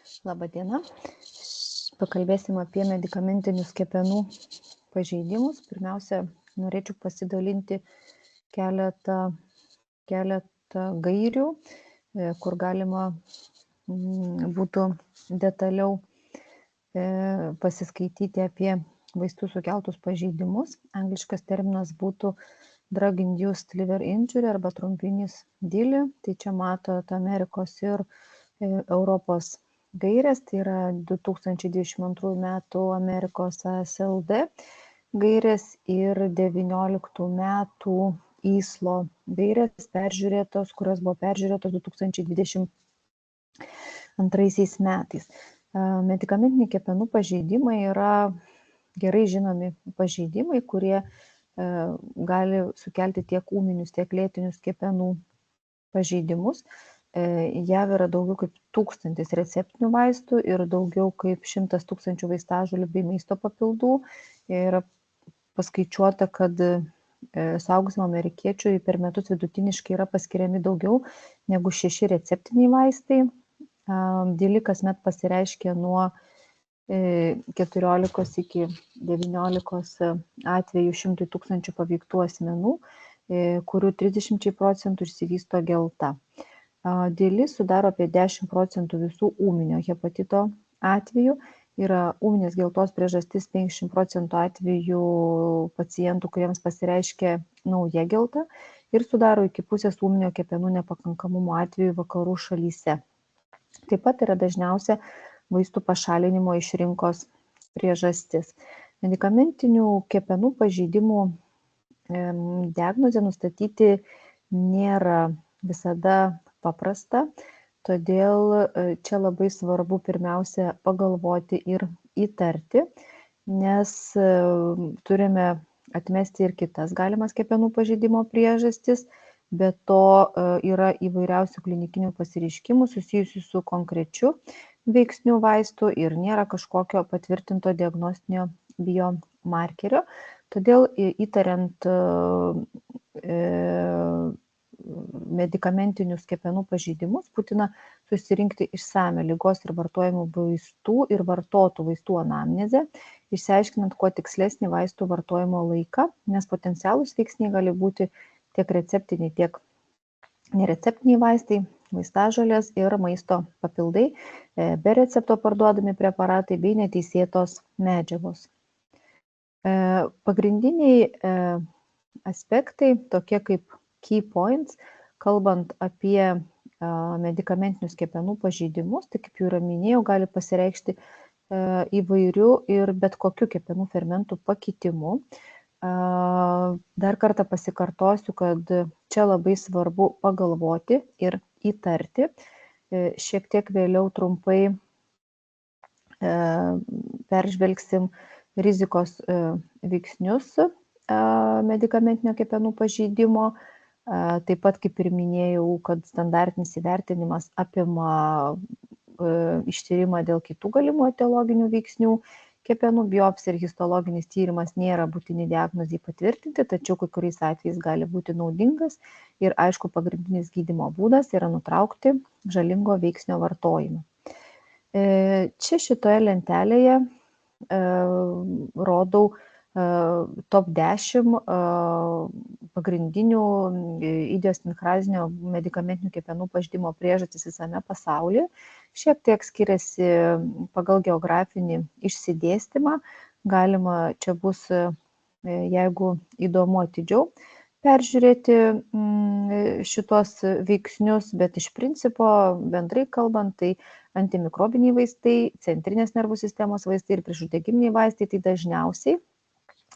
Labą dieną. Pakalbėsim apie medikamentinius kepenų pažeidimus. Pirmiausia, norėčiau pasidalinti keletą gairių, kur galima būtų detaliau pasiskaityti apie vaistų sukeltus pažeidimus. Angliškas terminas būtų drug induced liver injury arba trumpinis DILI. Tai čia matot Amerikos ir Europos gairės, tai yra 2022 metų Amerikos ASLD gairės ir 19 metų ISLO gairės peržiūrėtos, kurios buvo peržiūrėtos 2022 metais. Medikamentiniai kepenų pažeidimai yra gerai žinomi pažeidimai, kurie gali sukelti tiek ūminius, tiek lėtinius kepenų pažeidimus. JAV yra daugiau kaip 1000 receptinių vaistų ir daugiau kaip 100 000 vaistažolių bei maisto papildų. Ir paskaičiuota, kad suaugusiam amerikiečiui per metus vidutiniškai yra paskiriami daugiau negu 6 receptiniai vaistai. DILI kasmet pasireiškia nuo 14 iki 19 atvejų 100 000 paveiktų asmenų, kurių 30% išsivysto gelta. DILI sudaro apie 10% visų ūminio hepatito atvejų. Yra ūminės geltos priežastis 50% atvejų pacientų, kuriems pasireiškia nauja gelta ir sudaro iki pusės ūminio kepenų nepakankamumo atvejų vakarų šalyse. Taip pat yra dažniausia vaistų pašalinimo iš rinkos priežastis. Medikamentinių kepenų pažeidimų diagnozę nustatyti nėra visada paprasta, todėl čia labai svarbu pirmiausia pagalvoti ir įtarti, nes turime atmesti ir kitas galimas kepenų pažeidimo priežastis, bet to yra įvairiausių klinikinių pasireiškimų susijusių su konkrečiu veiksniu vaistų ir nėra kažkokio patvirtinto diagnostinio biomarkerio. Todėl įtariant medikamentinius kepenų pažeidimus būtina susirinkti išsamią ligos ir vartojamų vaistų ir vartotų vaistų anamnezę, išsiaiškinant kuo tikslesnį vaistų vartojimo laiką, nes potencialūs veiksniai gali būti tiek receptiniai, tiek nereceptiniai vaistai, vaistažolės ir maisto papildai, be recepto parduodami preparatai bei neteisėtos medžiagos. Pagrindiniai aspektai, tokie kaip key points, kalbant apie medikamentinius kepenų pažeidimus, tai kaip jau ir minėjau, gali pasireikšti įvairių ir bet kokiu kepenų fermentų pakitimu. Dar kartą pasikartosiu, kad čia labai svarbu pagalvoti ir įtarti. Šiek tiek vėliau trumpai peržvelgsim rizikos veiksnius medikamentinio kepenų pažeidimo. Taip pat, kaip ir minėjau, kad standartinis įvertinimas apima ištyrimą dėl kitų galimų etiologinių veiksnių. Kepenų biopsija ir histologinis tyrimas nėra būtini diagnozei patvirtinti, tačiau kai kuriais atvejais gali būti naudingas ir aišku, pagrindinis gydymo būdas yra nutraukti žalingo veiksnio vartojimą. Čia šitoje lentelėje rodau top 10 pagrindinių idiosinkrazinio medikamentinių kepenų pažeidimo priežastis visame pasaulyje. Šiek tiek skiriasi pagal geografinį išsidėstymą. Galima čia bus, jeigu įdomu, atidžiau peržiūrėti šitos veiksnius, bet iš principo, bendrai kalbant, tai antimikrobiniai vaistai, centrinės nervų sistemos vaistai ir priešuždegiminiai vaistai tai dažniausiai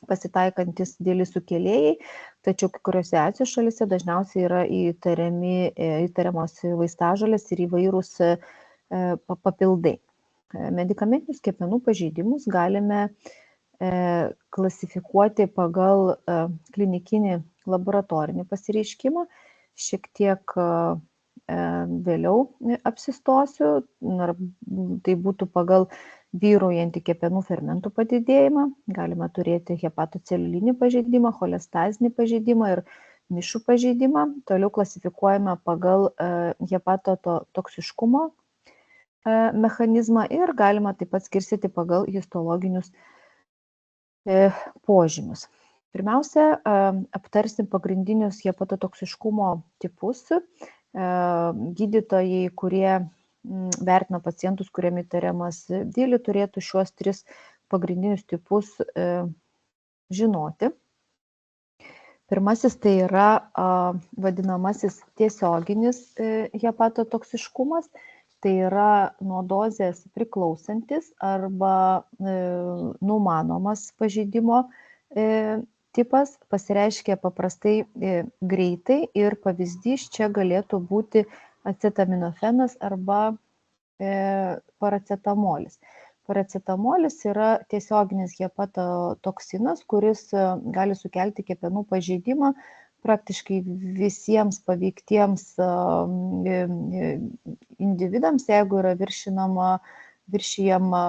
pasitaikantis DILI sukėlėjai, tačiau kai kuriuose Azijos šalyse dažniausiai yra įtariamos vaistažolės ir įvairūs papildai. Medikamentinius kepenų pažeidimus galime klasifikuoti pagal klinikinį laboratorinį pasireiškimą. Šiek tiek vėliau apsistosiu, tai būtų pagal vyraujantį kepenų fermentų padidėjimą. Galima turėti hepatoceliulinį pažeidimą, cholestazinį pažeidimą ir mišų pažeidimą. Toliau klasifikuojame pagal hepatotoksiškumo mechanizmą ir galima taip pat skirstyti pagal histologinius požymius. Pirmiausia, aptarsim pagrindinius hepatotoksiškumo tipus. Gydytojai, kurie vertina pacientus, kuriem įtariamas DILI, turėtų šiuos 3 pagrindinius tipus žinoti. Pirmasis tai yra vadinamasis tiesioginis hepatotoksiškumas, tai yra nuo dozės priklausantis arba numanomas pažeidimo tipas, pasireiškia paprastai greitai ir pavyzdys čia galėtų būti acetaminofenas arba paracetamolis. Paracetamolis yra tiesioginis hepatotoksinas, kuris gali sukelti kepenų pažeidimą praktiškai visiems paveiktiems individams, jeigu yra viršijama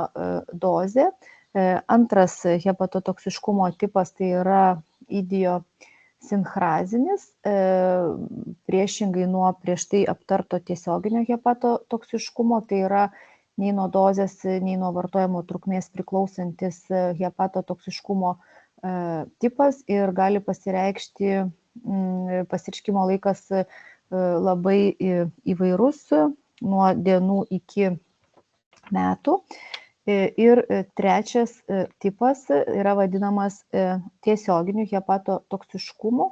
dozė. Antras hepatotoksiškumo tipas tai yra idiosinchrazinis, priešingai nuo prieš tai aptarto tiesioginio hepatotoksiškumo, tai yra nei nuo dozės, nei nuo vartojimo trukmės priklausantis hepatotoksiškumo tipas ir gali pasireiškimo laikas labai įvairus, nuo dienų iki metų. Ir trečias tipas yra vadinamas tiesioginiu hepatotoksiškumu.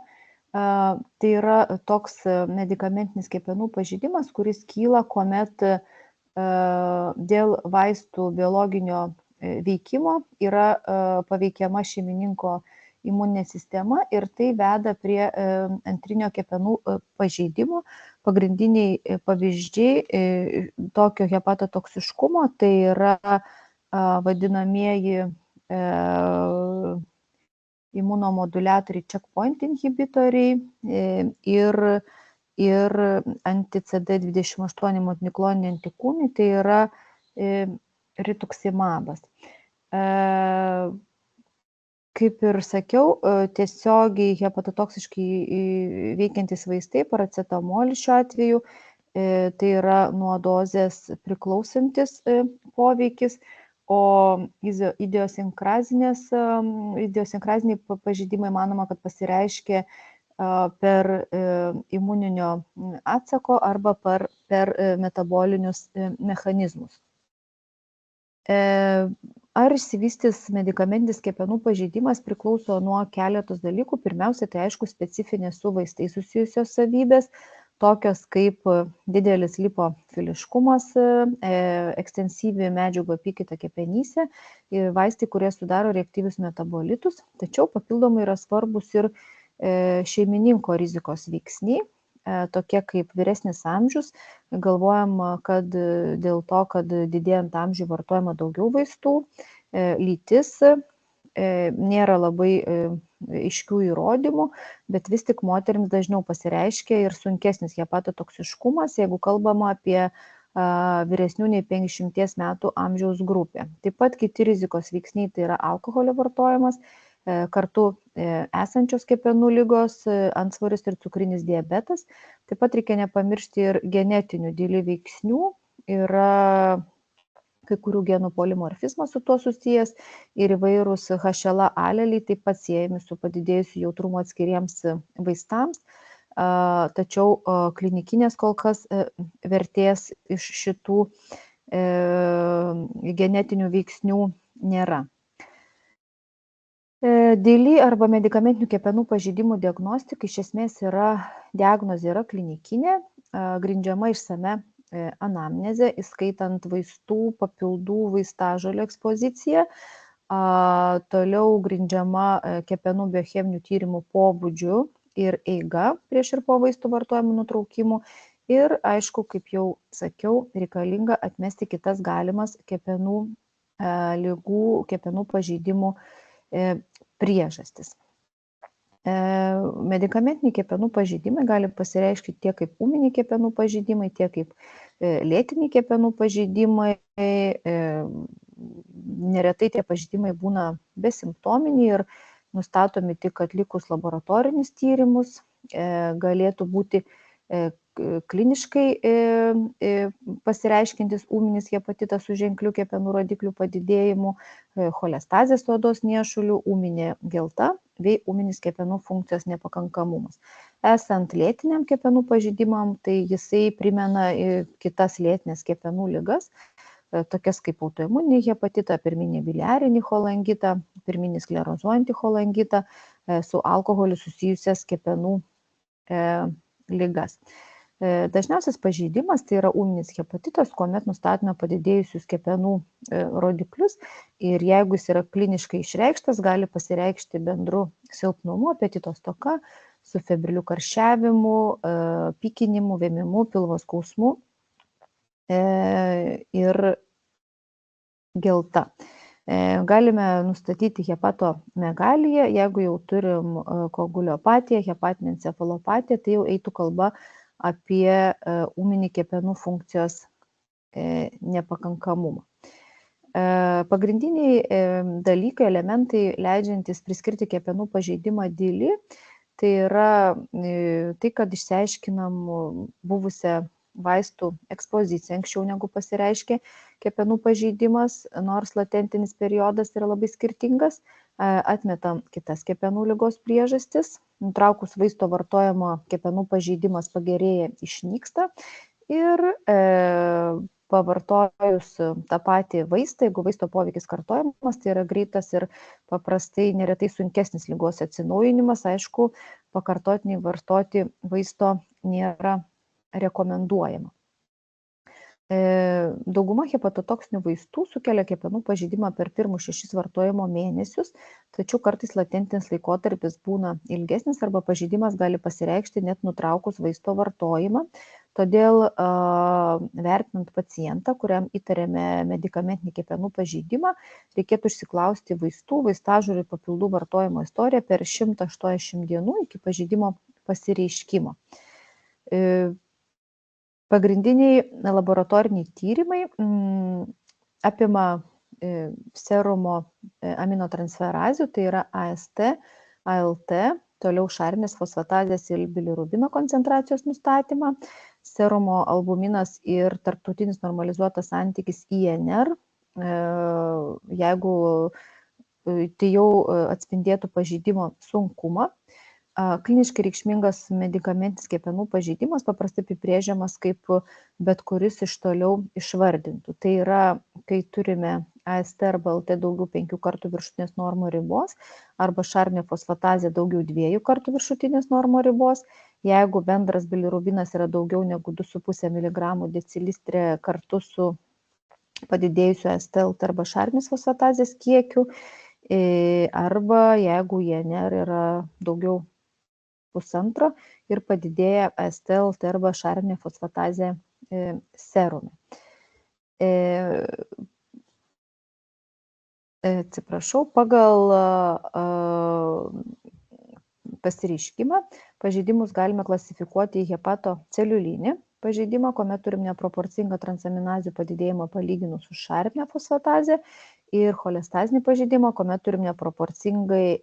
Tai yra toks medikamentinis kepenų pažeidimas, kuris kyla, kuomet dėl vaistų biologinio veikimo yra paveikiama šeimininko imuninė sistema ir tai veda prie antrinio kepenų pažeidimo. Pagrindiniai pavyzdžiai tokio hepatotoksiškumo tai yra vadinamieji imunomoduliatoriai, checkpoint inhibitoriai ir anti-CD28 monokloninį antikūnį, tai yra rituximabas. Kaip ir sakiau, tiesiogiai hepatotoksiškai veikiantys vaistai, paracetamolis šiuo atveju, tai yra nuo dozės priklausantis poveikis, o idiosinchraziniai pažeidimai manoma, kad pasireiškia per imuninio atsako arba per metabolinius mechanizmus. Ar išsivystys medikamentinis kepenų pažeidimas priklauso nuo keletos dalykų. Pirmiausia, tai aišku specifinės su vaistais susijusios savybės, tokios kaip didelis lipofiliškumas, ekstensyvi medžiagų apykaita kepenyse ir vaistai, kurie sudaro reaktyvius metabolitus. Tačiau papildomai yra svarbus ir šeimininko rizikos veiksniai, tokie kaip vyresnis amžius. Galvojama, kad dėl to, kad didėjant amžiui vartojama daugiau vaistų, lytis, nėra labai aiškių įrodymų, bet vis tik moterims dažniau pasireiškia ir sunkesnis hepatotoksiškumas, jeigu kalbama apie vyresnių nei 50 metų amžiaus grupę. Taip pat kiti rizikos veiksniai tai yra alkoholio vartojimas, kartu esančios kepenų ligos, antsvoris ir cukrinis diabetas. Taip pat reikia nepamiršti ir genetinių DILI veiksnių, yra kai kurių genų polimorfizmas su tuo susijęs ir įvairūs HLA aleliai taip pat siejami su padidėjusiu jautrumu atskiriems vaistams, tačiau klinikinės kol kas vertės iš šitų genetinių veiksnių nėra. DILI arba medikamentinių kepenų pažeidimų diagnostika iš esmės diagnozė yra klinikinė, grindžiama išsame anamnezė, įskaitant vaistų, papildų, vaistažolių ekspoziciją, toliau grindžiama kepenų biocheminių tyrimų pobūdžiu ir eiga prieš ir po vaistų vartojimų nutraukimų ir, aišku, kaip jau sakiau, reikalinga atmesti kitas galimas kepenų ligų, kepenų pažeidimų priežastis. Medikamentiniai kepenų pažeidimai gali pasireikšti tiek kaip ūminiai kepenų pažeidimai, tiek kaip lėtiniai kepenų pažeidimai. Neretai tie pažeidimai būna besimptominiai ir nustatomi tik atlikus laboratorinius tyrimus. Galėtų būti kliniškai pasireiškiantis ūminis hepatitas su ženkliu kepenų rodiklių padidėjimu, cholestazės odos niešuliu, ūminė gelta bei ūminis kepenų funkcijos nepakankamumas. Esant lėtiniam kepenų pažeidimam, tai jisai primena kitas lėtinės kepenų ligas, tokias kaip autoimuninį hepatitą, pirminį biliarinį cholangitą, pirminį sklerozuojantį cholangitą, su alkoholiu susijusias kepenų ligas. Dažniausias pažeidimas tai yra ūminis hepatitas, kuomet nustatome padidėjusius kepenų rodiklius ir jeigu jis yra kliniškai išreikštas, gali pasireikšti bendru silpnumu, apetito stoka, su febriliu karščiavimu, pykinimu, vėmimu, pilvo skausmu ir gelta. Galime nustatyti hepatomegaliją, jeigu jau turim koaguliopatiją, hepatinę encefalopatiją, tai jau eitų kalba apie ūminį kepenų funkcijos nepakankamumą. Pagrindiniai dalykai, elementai, leidžiantys priskirti kepenų pažeidimą DILI, tai yra tai, kad išsiaiškinam buvusią vaistų ekspoziciją anksčiau negu pasireiškė kepenų pažeidimas, nors latentinis periodas yra labai skirtingas, atmetam kitas kepenų ligos priežastis, nutraukus vaisto vartojimo kepenų pažeidimas pagerėja, išnyksta ir pavartojus tą patį vaistą, jeigu vaisto poveikis kartojamas, tai yra greitas ir paprastai neretai sunkesnis ligos atsinaujinimas, aišku, pakartotinai vartoti vaisto nėra rekomenduojama. Dauguma hepatotoksinių vaistų sukelia kepenų pažeidimą per pirmus 6 vartojimo mėnesius, tačiau kartais latentinis laikotarpis būna ilgesnis arba pažeidimas gali pasireikšti net nutraukus vaisto vartojimą. Todėl vertinant pacientą, kuriam įtariame medikamentinį kepenų pažeidimą, reikėtų išsiklausti vaistų, vaistažolių ir papildų vartojimo istoriją per 180 dienų iki pažeidimo pasireiškimo. Pagrindiniai laboratoriniai tyrimai apima serumo aminotransferazių, tai yra AST, ALT, toliau šarminės fosfatazės ir bilirubino koncentracijos nustatymą, serumo albuminas ir tarptautinis normalizuotas santykis INR, jeigu tai jau atspindėtų pažeidimo sunkumą. Kliniškai reikšmingas medikamentinis kepenų pažeidimas paprastai apibrėžiamas kaip bet kuris iš toliau išvardintų. Tai yra, kai turime AST arba LT daugiau 5 kartų viršutinės normų ribos arba šarminė fosfatazė daugiau 2 kartų viršutinės normų ribos. Jeigu bendras bilirubinas yra daugiau negu 2,5 mg decilitre kartu su padidėjusiu AST, LT arba šarminės fosfatazės kiekiu, arba jeigu INR yra daugiau 1,5 ir padidėja AST, LT arba šarminė fosfatazė serume. Atsiprašau, pagal pasireiškimą pažeidimus galime klasifikuoti į hepatoceliulinį pažeidimą, kuomet turim neproporcingą transaminazių padidėjimą palyginus su šarminė fosfatazė, ir cholestazinį pažeidimą, kuomet turim neproporcingai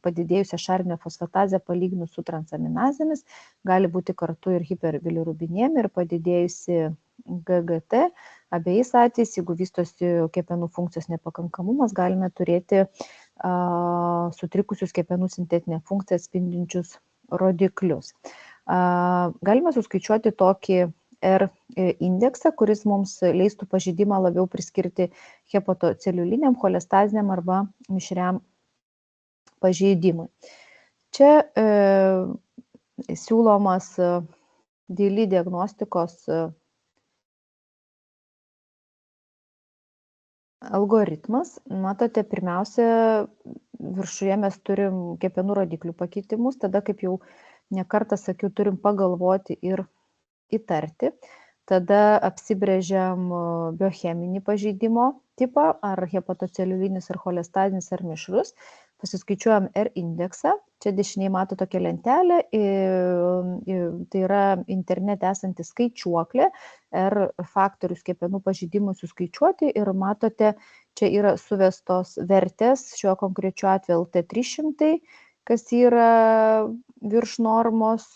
padidėjusią šarminę fosfatazę palyginus su transaminazėmis, gali būti kartu ir hiperbilirubinėmija ir padidėjusi GGT. Abiejais atvejais, jeigu vystosi kepenų funkcijos nepakankamumas, galime turėti sutrikusius kepenų sintetinę funkciją atspindinčius rodiklius. Galime suskaičiuoti tokį R indeksą, kuris mums leistų pažeidimą labiau priskirti hepatoceliuliniam, cholestaziniam arba mišriam pažeidimui. Čia siūlomas DILI diagnostikos algoritmas. Matote, pirmiausia, viršuje mes turim kepenų rodiklių pakitimus, tada, kaip jau nekartą sakiau, turim pagalvoti ir įtarti. Tada apsibrėžiam biocheminį pažeidimo tipą, ar hepatoceliulinis, ar cholestazinis, ar mišrus. Pasiskaičiuojam R indeksą. Čia dešiniai mato tokią lentelę, tai yra internete esanti skaičiuoklė, R faktorius kepenų pažeidimui suskaičiuoti ir matote, čia yra suvestos vertės, šiuo konkrečiu atveju LT 300, kas yra virš normos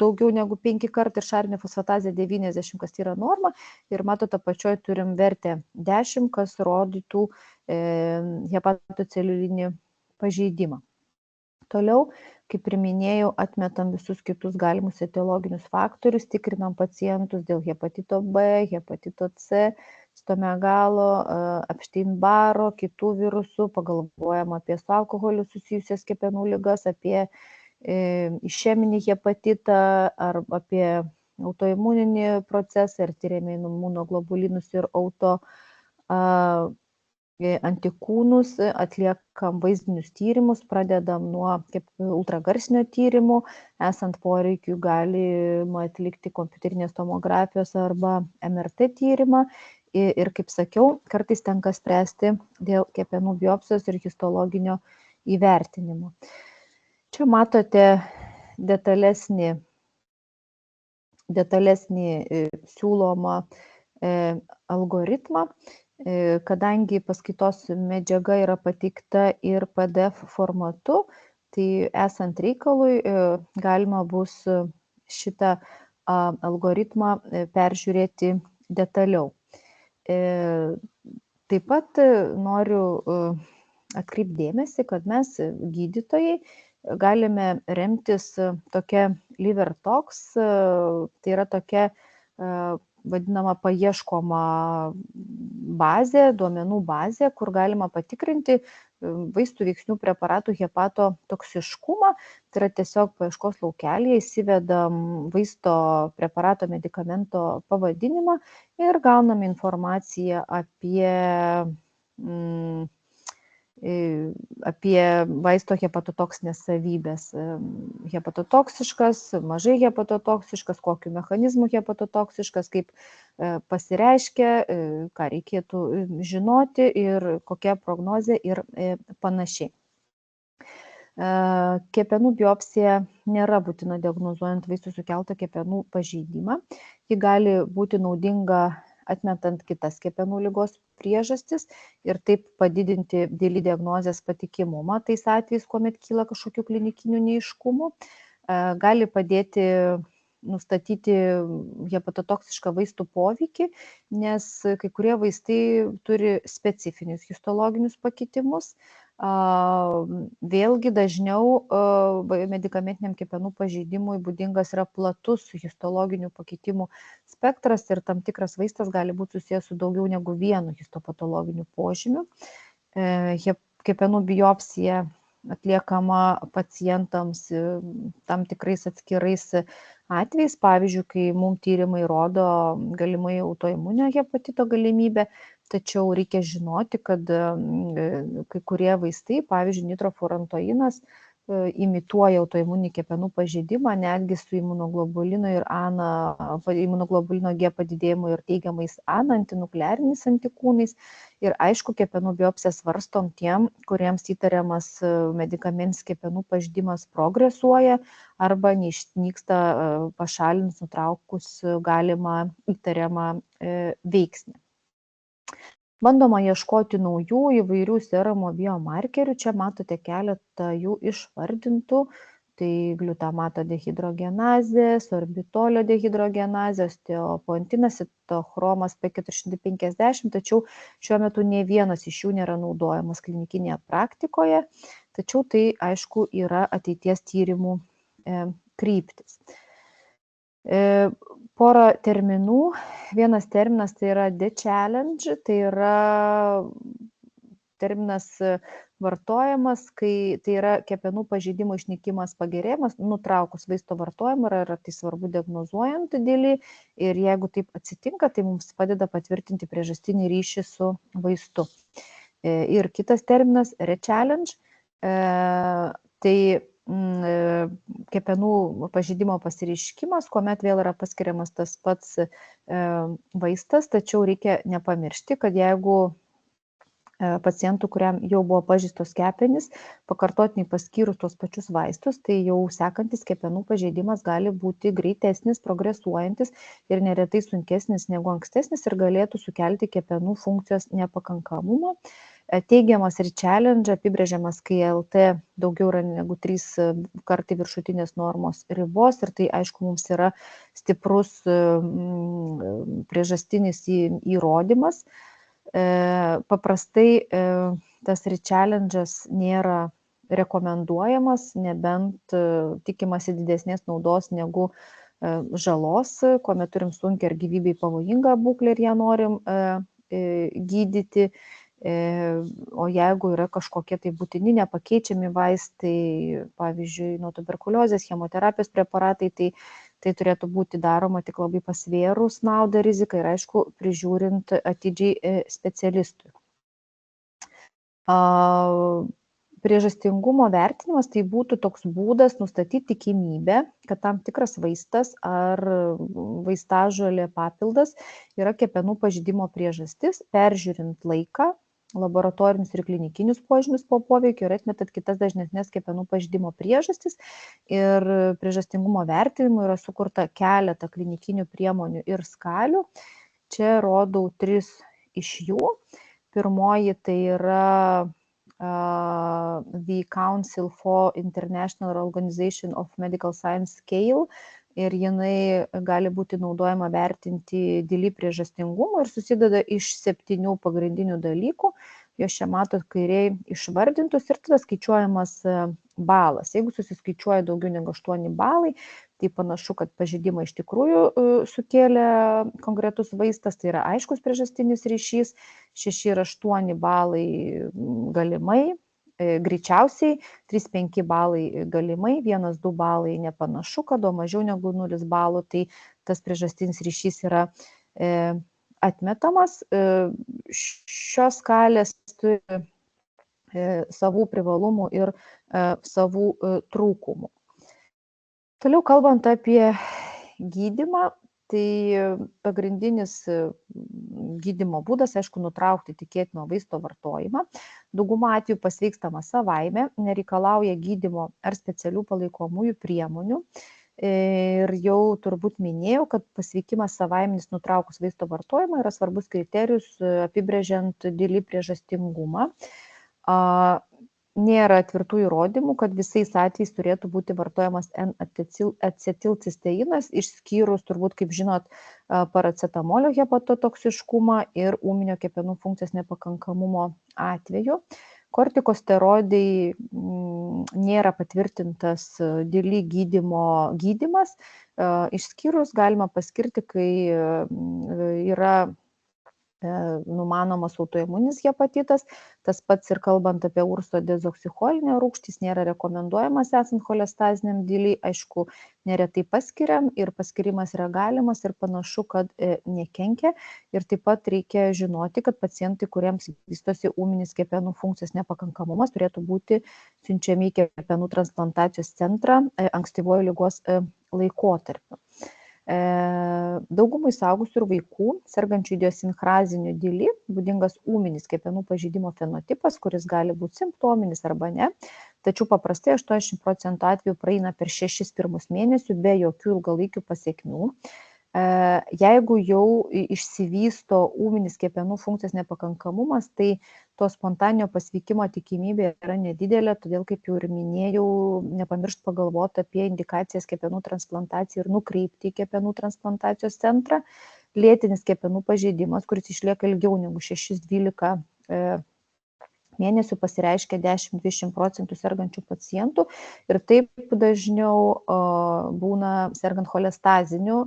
daugiau negu 5 kartai ir šarinė fosfatazė 90, kas yra norma. Ir matote, apačioje turim vertę 10, kas rodytų hepatoceliulinį pažeidimą. Toliau, kaip ir minėjau, atmetam visus kitus galimus etiologinius faktorius, tikrinam pacientus dėl hepatito B, hepatito C, citomegalo, Epstein-Barro, kitų virusų, pagalvojam apie su alkoholiu susijusias kepenų ligas, apie išeminį hepatitą ar apie autoimuninį procesą ir tyrėme imunoglobulinus ir antikūnus, atliekam vaizdinius tyrimus, pradedam nuo ultragarsinio tyrimų, esant poreikiu galima atlikti kompiuterinės tomografijos arba MRT tyrimą ir, kaip sakiau, kartais tenka spręsti dėl kepenų biopsijos ir histologinio įvertinimo. Čia matote detalesnį siūlomą algoritmą, kadangi paskaitos medžiaga yra pateikta ir PDF formatu, tai esant reikalui galima bus šitą algoritmą peržiūrėti detaliau. Taip pat noriu atkreipti dėmesį, kad mes gydytojai galime remtis tokia LiverTox, tai yra tokia vadinama paieškoma bazė, duomenų bazė, kur galima patikrinti vaistų veiksnių preparatų hepatotoksiškumą. Tai yra tiesiog paieškos laukelėje įsivedam vaisto preparato medikamento pavadinimą ir gaunam informaciją apie vaisto hepatotoksinės savybės. Hepatotoksiškas, mažai hepatotoksiškas, kokiu mechanizmu hepatotoksiškas, kaip pasireiškia, ką reikėtų žinoti ir kokia prognozė ir panašiai. Kepenų biopsija nėra būtina diagnozuojant vaistų sukeltą kepenų pažeidimą. Ji gali būti naudinga atmetant kitas kepenų ligos priežastis ir taip padidinti dėlį diagnozės patikimumą tais atvejais, kuomet kyla kažkokių klinikinių neaiškumų. Gali padėti nustatyti hepatotoksišką vaistų poveikį, nes kai kurie vaistai turi specifinius histologinius pakitimus. Vėlgi dažniau medikamentiniam kepenų pažeidimui būdingas yra platus histologinių pakitimų spektras ir tam tikras vaistas gali būti susijęs su daugiau negu vienu histopatologiniu požymiu. Kepenų biopsija atliekama pacientams tam tikrais atskirais atvejais, pavyzdžiui, kai mums tyrimai rodo galimai autoimuninio hepatito galimybę, tačiau reikia žinoti, kad kai kurie vaistai, pavyzdžiui, nitrofurantoinas, imituoja autoimuninį kepenų pažeidimą, netgi su imunoglobulino ir imunoglobulino G padidėjimu ir teigiamais antinukleariniais antikūnais. Ir aišku, kepenų biopsiją svarstom tiem, kuriems įtariamas medikamentinis kepenų pažeidimas progresuoja arba neišnyksta pašalinus, nutraukus galimą įtariamą veiksnį. Bandoma ieškoti naujų įvairių serumo biomarkerių. Čia matote keletą jų išvardintų. Tai gliutamato dehidrogenazė, sorbitolio dehidrogenazė, osteopontinas, citochromas P450, tačiau šiuo metu ne vienas iš jų nėra naudojamas klinikinėje praktikoje, tačiau tai, aišku, yra ateities tyrimų kryptis. Porą terminų. Vienas terminas tai yra de-challenge, tai yra terminas vartojamas, kai tai yra kepenų pažeidimo išnykimas pagerėjimas, nutraukus vaisto vartojimą, yra tai svarbu diagnozuojant dėlį ir jeigu taip atsitinka, tai mums padeda patvirtinti priežastinį ryšį su vaistu. Ir kitas terminas re-challenge, tai kepenų pažeidimo pasireiškimas, kuomet vėl yra paskiriamas tas pats vaistas, tačiau reikia nepamiršti, kad jeigu pacientų, kuriam jau buvo pažeistos kepenys, pakartotinai paskyrus tuos pačius vaistus, tai jau sekantis kepenų pažeidimas gali būti greitesnis, progresuojantis ir neretai sunkesnis negu ankstesnis ir galėtų sukelti kepenų funkcijos nepakankamumą. Teigiamas rechallenge apibrėžiamas, kai LT daugiau yra negu 3 kartai viršutinės normos ribos ir tai, aišku, mums yra stiprus priežastinis įrodymas. Paprastai tas rechallenge'as nėra rekomenduojamas, nebent tikimasi didesnės naudos negu žalos, kuomet turim sunkią ar gyvybei pavojingą būklę ir ją norim gydyti. O jeigu yra kažkokie tai būtini nepakeičiami vaistai, pavyzdžiui, nuo tuberkuliozės, chemoterapijos preparatai, tai turėtų būti daroma tik labai pasvėrus naudą riziką ir, aišku, prižiūrint atidžiai specialistui. Priežastingumo vertinimas tai būtų toks būdas nustatyti tikimybę, kad tam tikras vaistas ar vaistažolė papildas yra kepenų pažeidimo priežastis, peržiūrint laiką, laboratorinius ir klinikinius požymius po poveikio ir atmetant kitas dažnesnės kepenų pažeidimo priežastis. Ir priežastingumo vertinimui yra sukurta keletą klinikinių priemonių ir skalių. Čia rodau 3 iš jų. Pirmoji tai yra The Council for International Organization of Medical Science Scale ir jinai gali būti naudojama vertinti dėlį priežastingumą ir susideda iš 7 pagrindinių dalykų. Jos čia matot kairiai išvardintus ir tada skaičiuojamas balas. Jeigu susiskaičiuoja daugiau negu 8 balai, tai panašu, kad pažeidimą iš tikrųjų sukėlė konkretus vaistas, tai yra aiškus priežastinis ryšys, 6 ir 8 balai galimai, greičiausiai, 3-5 balai galimai, 1-2 balai nepanašu, kad o mažiau negu 0 balų, tai tas priežastinis ryšys yra atmetamas. Šios skalės turi savų privalumų ir savų trūkumų. Toliau kalbant apie gydymą, tai pagrindinis gydymo būdas, aišku, nutraukti tikėtino vaisto vartojimą. Dauguma atvejų pasveikstama savaime, nereikalauja gydymo ar specialių palaikomųjų priemonių. Ir jau turbūt minėjau, kad pasveikimas savaiminis nutraukus vaisto vartojimą yra svarbus kriterijus apibrėžiant dėlį priežastingumą. Nėra tvirtų įrodymų, kad visais atvejais turėtų būti vartojamas N-acetilcisteinas, išskyrus turbūt, kaip žinot, paracetamolio hepatotoksiškumą ir ūminio kepenų funkcijos nepakankamumo atveju. Kortikosteroidai nėra patvirtintas dėlį gydymas, išskyrus galima paskirti, kai yra numanomas autoimuninis hepatitas. Tas pats ir kalbant apie ursodezoksicholinę rūgštį, jis nėra rekomenduojamas esant cholestaziniam dėliui, aišku, neretai paskiriam ir paskirimas yra galimas ir panašu, kad nekenkia. Ir taip pat reikia žinoti, kad pacientai, kuriems vystosi ūminis kepenų funkcijos nepakankamumas, turėtų būti siunčiami į kepenų transplantacijos centrą ankstyvuoju ligos laikotarpiu. Daugumai suaugusių ir vaikų sergančių idiosinchraziniu dėlį būdingas ūminis kepenų pažeidimo fenotipas, kuris gali būti simptominis arba ne, tačiau paprastai 80% atvejų praeina per 6 pirmus mėnesius be jokių ilgalaikių pasekmių. Jeigu jau išsivysto ūminis kepenų funkcijos nepakankamumas, tai to spontaninio pasveikimo tikimybė yra nedidelė, todėl, kaip jau ir minėjau, nepamiršt pagalvoti apie indikacijas kepenų transplantacijai ir nukreipti į kepenų transplantacijos centrą. Lėtinis kepenų pažeidimas, kuris išlieka ilgiau negu 6-12 mėnesių, pasireiškia 10-20% sergančių pacientų ir taip dažniau būna sergant cholestazinio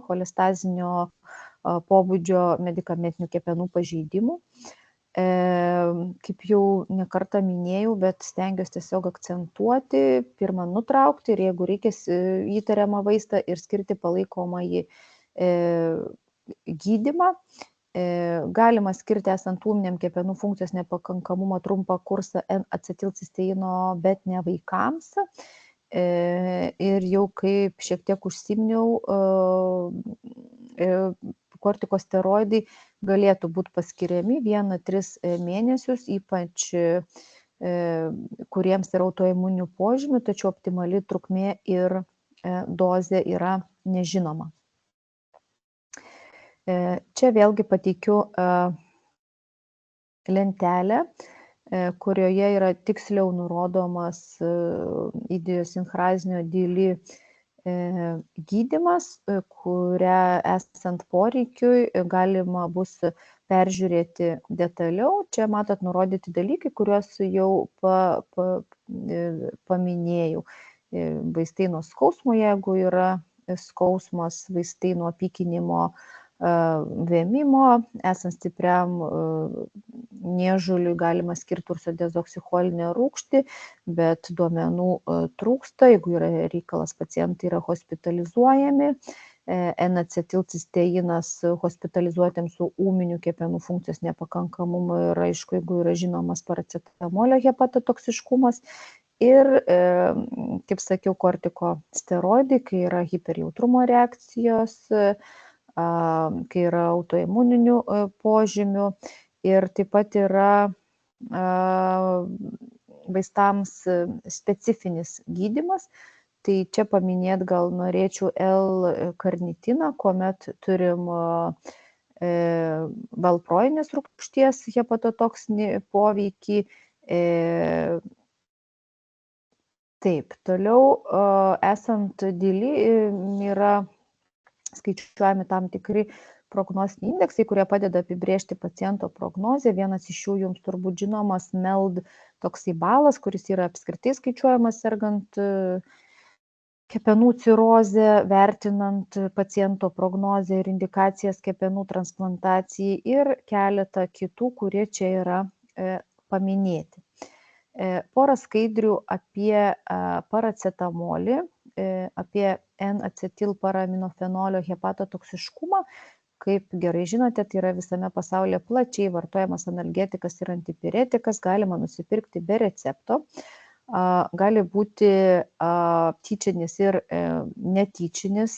pobūdžio medikamentinių kepenų pažeidimų. Kaip jau nekartą minėjau, bet stengiuosi tiesiog akcentuoti, pirmą nutraukti ir jeigu reikės įtariamą vaistą ir skirti palaikomąjį gydymą. Galima skirti esant ūminiam kepenų funkcijos nepakankamumo trumpą kursą N-acetilcisteino, bet ne vaikams. Ir jau kaip šiek tiek užsiminiau, kortikosteroidai galėtų būti paskiriami 1-3 mėnesius, ypač kuriems yra autoimuninių požymių, tačiau optimali trukmė ir dozė yra nežinoma. Čia vėlgi pateikiu lentelę, kurioje yra tiksliau nurodomas idiosinchrazinio DILI gydymas, kurią esant poreikiui galima bus peržiūrėti detaliau. Čia matot nurodyti dalykai, kuriuos jau paminėjau. Vaistai nuo skausmo, jeigu yra skausmas, vaistai nuo pykinimo, vėmimo, esant stipriam niežuliui galima skirti ursodezoksicholino rūgštį, bet duomenų trūksta, jeigu yra reikalas, pacientai yra hospitalizuojami. N-acetilcisteinas hospitalizuotėms su ūminiu kepenų funkcijos nepakankamumu ir aišku, jeigu yra žinomas paracetamolio hepatotoksiškumas. Ir, kaip sakiau, kortikosteroidai, kai yra hiperjautrumo reakcijos, kai yra autoimuninių požymių. Ir taip pat yra vaistams specifinis gydymas. Tai čia paminėt gal norėčiau L-karnitiną, kuomet turim valproinės rūgšties hepatotoksinį poveikį. Taip, toliau esant DILI yra skaičiuojami tam tikri prognostiniai indeksai, kurie padeda apibrėžti paciento prognozę. Vienas iš jų jums turbūt žinomas MELD toksai balas, kuris yra apskritai skaičiuojamas sergant kepenų cirozę, vertinant paciento prognozę ir indikacijas kepenų transplantacijai ir keletą kitų, kurie čia yra paminėti. Porą skaidrių apie paracetamolį, apie N-acetilparaminofenolio hepatotoksiškumą. Kaip gerai žinote, tai yra visame pasaulyje plačiai vartojamas analgetikas ir antipiretikas, galima nusipirkti be recepto. Gali būti tyčinis ir netyčinis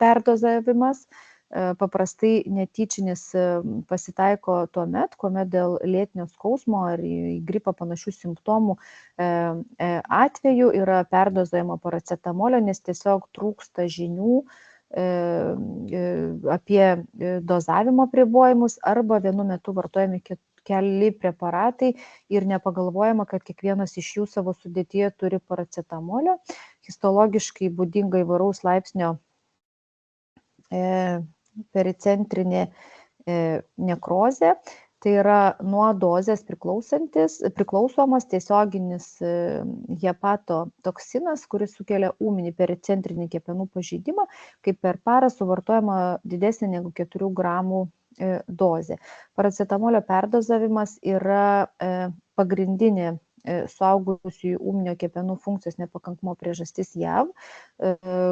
perdozavimas. Paprastai netyčinis pasitaiko tuomet, kuomet dėl lėtinio skausmo ar į gripą panašių simptomų atveju yra perdozavimo paracetamolio, nes tiesiog trūksta žinių apie dozavimo apribojimus arba vienu metu vartojami keli preparatai ir nepagalvojama, kad kiekvienas iš jų savo sudėtyje turi paracetamolio. Histologiškai būdinga įvairaus laipsnio pericentrinė nekrozė, tai yra nuo dozės priklausomas tiesioginis hepatotoksinas, kuris sukelia ūminį pericentrinį kepenų pažeidimą, kai per parą suvartojama didesnė negu 4 gramų dozė. Paracetamolio perdozavimas yra pagrindinė suaugusiųjų ūminio kepenų funkcijos nepakankamumo priežastis JAV.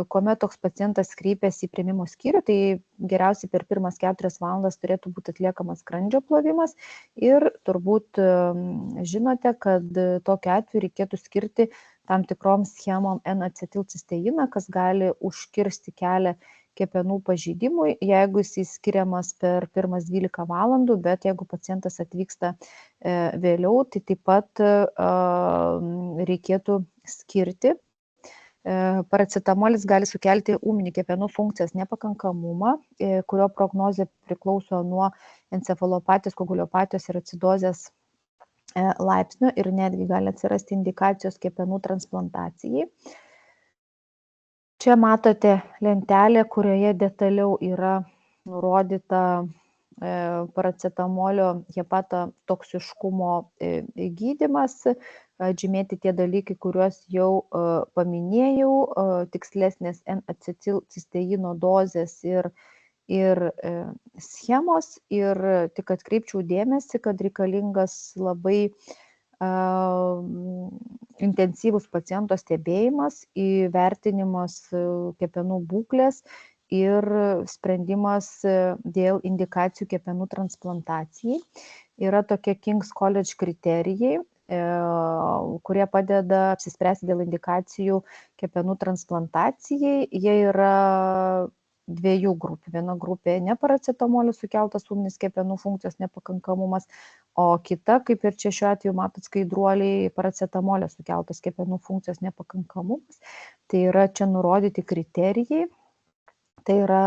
Kuomet toks pacientas kreipiasi į priėmimo skyrių, tai geriausiai per pirmas 4 valandas turėtų būti atliekamas skrandžio plovimas ir turbūt žinote, kad tokiu atveju reikėtų skirti tam tikrom schemom N-acetilcisteiną, kas gali užkirsti kelią kepenų pažeidimui, jeigu jis skiriamas per pirmas 12 valandų, bet jeigu pacientas atvyksta vėliau, tai taip pat reikėtų skirti. Paracetamolis gali sukelti ūminį kepenų funkcijos nepakankamumą, kurio prognozė priklauso nuo encefalopatijos, koagulopatijos ir acidozės laipsnio ir netgi gali atsirasti indikacijos kepenų transplantacijai. Čia matote lentelę, kurioje detaliau yra nurodyta paracetamolio hepatotoksiškumo gydymas, žymėti tie dalykai, kuriuos jau paminėjau, tikslesnės N-acetilcisteino dozės ir schemos. Ir tik atkreipčiau dėmesį, kad reikalingas labai intensyvus paciento stebėjimas, įvertinimas kepenų būklės ir sprendimas dėl indikacijų kepenų transplantacijai. Yra tokie King's College kriterijai, kurie padeda apsispręsti dėl indikacijų kepenų transplantacijai. Jie yra 2 grupių. Viena grupė neparacetamoliu sukeltas ūminis kepenų funkcijos nepakankamumas, o kita, kaip ir čia šiuo atveju matot skaidruoliai, paracetamolio sukeltas kepenų funkcijos nepakankamumas. Tai yra čia nurodyti kriterijai. Tai yra,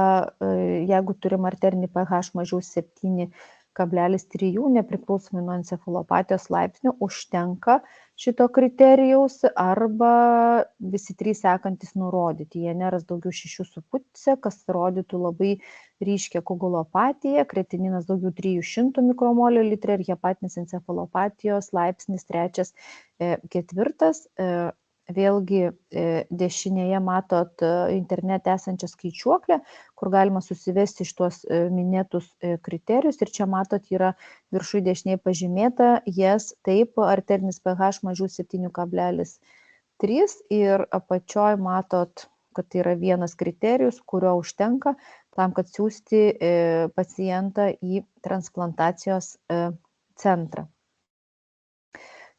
jeigu turim arterinį pH mažiau 7, nepriklausomai nuo encefalopatijos laipsnio užtenka šito kriterijaus arba visi 3 sekantys nurodyti. Jeneras daugiau 6,5, kas rodytų labai ryškę koagulopatiją, kretininas daugiau 300 mikromolių litre ir hepatinis encefalopatijos laipsnis 3, 4. Vėlgi dešinėje matot internete esančią skaičiuoklę, kur galima susivesti šitos minėtus kriterijus ir čia matot yra viršui dešinėje pažymėta, taip, arterinis pH mažiau 7,3 ir apačioj matot, kad tai yra vienas kriterijus, kurio užtenka tam, kad siųsti pacientą į transplantacijos centrą.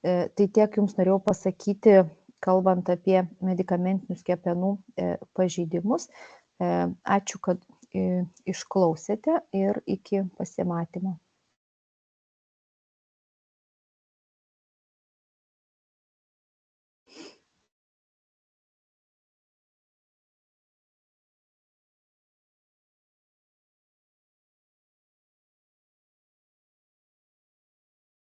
Tai tiek jums norėjau pasakyti, kalbant apie medikamentinius kepenų pažeidimus. Ačiū, kad išklausėte ir iki pasimatymo.